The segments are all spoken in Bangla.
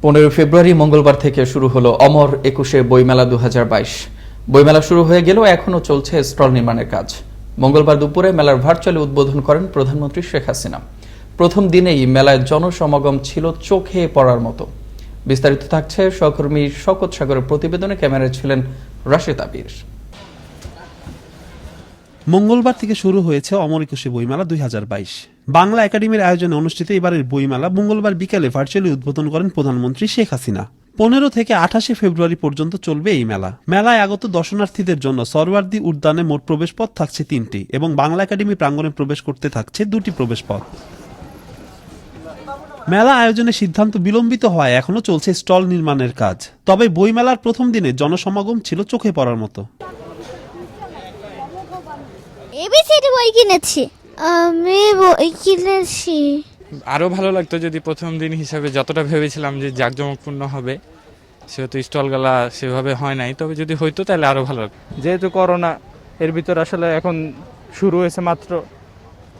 15 ফেব্রুয়ারি মঙ্গলবার থেকে শুরু হলো অমর 21শে বইমেলা 2022। বইমেলা শুরু হয়ে গেলেও এখনও চলছে স্টল নির্মাণের কাজ। মঙ্গলবার দুপুরে মেলার ভার্চুয়ালি উদ্বোধন করেন প্রধানমন্ত্রী শেখ হাসিনা। প্রথম দিনেই মেলায় জনসমাগম ছিল চোখে পড়ার মতো। বিস্তারিত থাকছে সহকর্মী শওকত সাগরের প্রতিবেদনে। ক্যামেরায় ছিলেন রাশেদ আবির। মঙ্গলবার থেকে শুরু হয়েছে অমর 21শে বইমেলা 2022। বাংলা একাডেমির আয়োজনে অনুষ্ঠিত এবারের বইমেলা মঙ্গলবার বিকেলে ভার্চুয়ালি উদ্বোধন করেন প্রধানমন্ত্রী শেখ হাসিনা। 15 থেকে 28শে ফেব্রুয়ারি পর্যন্ত চলবে এই মেলা। মেলায় আগত দর্শনার্থীদের জন্য সরওয়ার্দী উদ্যানে মোট প্রবেশ পথ থাকছে 3টি এবং বাংলা একাডেমি প্রাঙ্গণে প্রবেশ করতে থাকছে 2টি প্রবেশ পথ। মেলা আয়োজনের সিদ্ধান্ত বিলম্বিত হওয়ায় এখনো চলছে স্টল নির্মাণের কাজ। তবে বইমেলার প্রথম দিনে জনসমাগম ছিল চোখে পড়ার মতো। এবিসিডি বই কিনেছি। আমি বই কিনেছি। আরও ভালো লাগতো যদি প্রথম দিন হিসাবে যতটা ভেবেছিলাম যে জাঁকজমকপূর্ণ হবে, সেহেতু স্টলগুলা সেভাবে হয় নাই। তবে যদি হইতো তাহলে আরও ভালো লাগতো। যেহেতু করোনা এর ভিতর আসলে এখন শুরু হয়েছে মাত্র,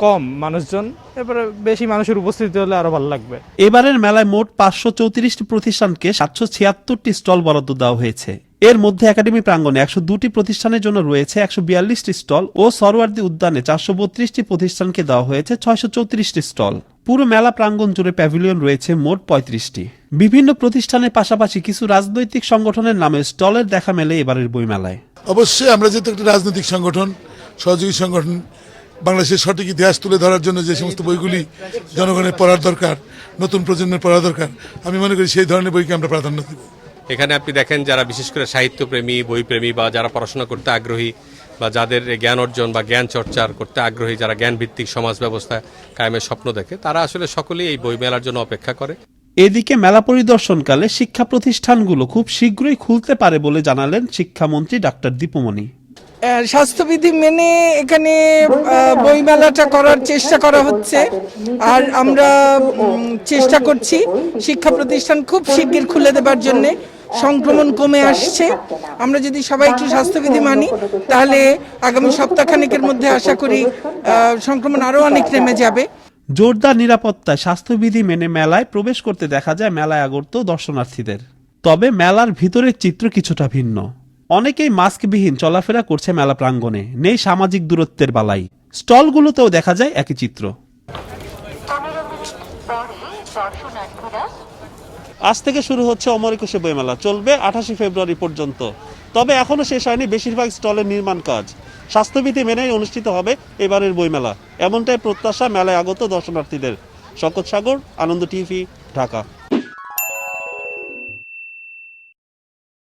কম মানুষজন, এবারে বেশি মানুষের উপস্থিতি হলে আরো ভালো লাগবে। এবারের মেলায় মোট 534টি প্রতিষ্ঠানকে 776টি স্টল বরাদ্দ দেওয়া হয়েছে। এর মধ্যে একাডেমি প্রাঙ্গণে 102টি প্রতিষ্ঠানের জন্য রয়েছে 142টি স্টল ও সরওয়ার্দী উদ্যানে 432টি প্রতিষ্ঠানকে দেওয়া হয়েছে 634টি স্টল। পুরো মেলা প্রাঙ্গণ জুড়ে প্যাভিলিয়ন রয়েছে মোট 35টি। বিভিন্ন প্রতিষ্ঠানের পাশাপাশি কিছু রাজনৈতিক সংগঠনের নামে স্টলের দেখা মেলে এবারের বইমেলায়। অবশ্যই আমরা যেহেতু একটা রাজনৈতিক সংগঠন, সহযোগী সংগঠন, বাংলাদেশের সঠিক ইতিহাস তুলে ধরার জন্য যে সমস্ত বইগুলি জনগণের পড়ার দরকার, নতুন প্রজন্মের পড়া দরকার, আমি মনে করি সেই ধরনের বইকে আমরা প্রাধান্য দেব। এখানে আপনি দেখেন যারা বিশেষ করে সাহিত্যপ্রেমী, বইপ্রেমী বা যারা পড়াশোনা করতে আগ্রহী বা যাদের জ্ঞান অর্জন বা জ্ঞান চর্চার করতে আগ্রহী, যারা জ্ঞান ভিত্তিক সমাজ ব্যবস্থা কায়েমের স্বপ্ন দেখে, তারা আসলে সকলেই এই বই মেলার জন্য অপেক্ষা করে। এদিকে মেলা পরিদর্শনকালে শিক্ষা প্রতিষ্ঠানগুলো খুব শীঘ্রই খুলতে পারে বলে জানালেন শিক্ষামন্ত্রী ডাক্তার দীপুমনি। স্বাস্থ্যবিধি মেনে এখানে বইমেলাটা করার চেষ্টা করা হচ্ছে, আর আমরা চেষ্টা করছি শিক্ষা প্রতিষ্ঠান খুব শিগগির খুলে দেবার জন্য। সংক্রমণ কমে আসছে, আমরা যদি সবাই একটু স্বাস্থ্যবিধি মানি তাহলে আগামী সপ্তাহখানেকের মধ্যে আশা করি সংক্রমণ আরও অনেক নেমে যাবে। জোরদার নিরাপত্তায় স্বাস্থ্যবিধি মেনে মেলায় প্রবেশ করতে দেখা যায় মেলায় আগত দর্শনার্থীদের। তবে মেলার ভিতরের চিত্র কিছুটা ভিন্ন। অনেকেই মাস্কবিহীন চলাফেরা করছে মেলা প্রাঙ্গণে, নেই সামাজিক দূরত্বের বালাই। স্টলগুলোতেও দেখা যায় একই চিত্র। আজ থেকে শুরু হচ্ছে অমর 21শে বইমেলা, চলবে 28শে ফেব্রুয়ারি পর্যন্ত। তবে এখনো শেষ হয়নি বেশিরভাগ স্টলের নির্মাণ কাজ। স্বাস্থ্যবিধি মেনেই অনুষ্ঠিত হবে এবারের বইমেলা, এমনটাই প্রত্যাশা মেলায় আগত দর্শনার্থীদের। শওকত সাগর, আনন্দ টিভি, ঢাকা।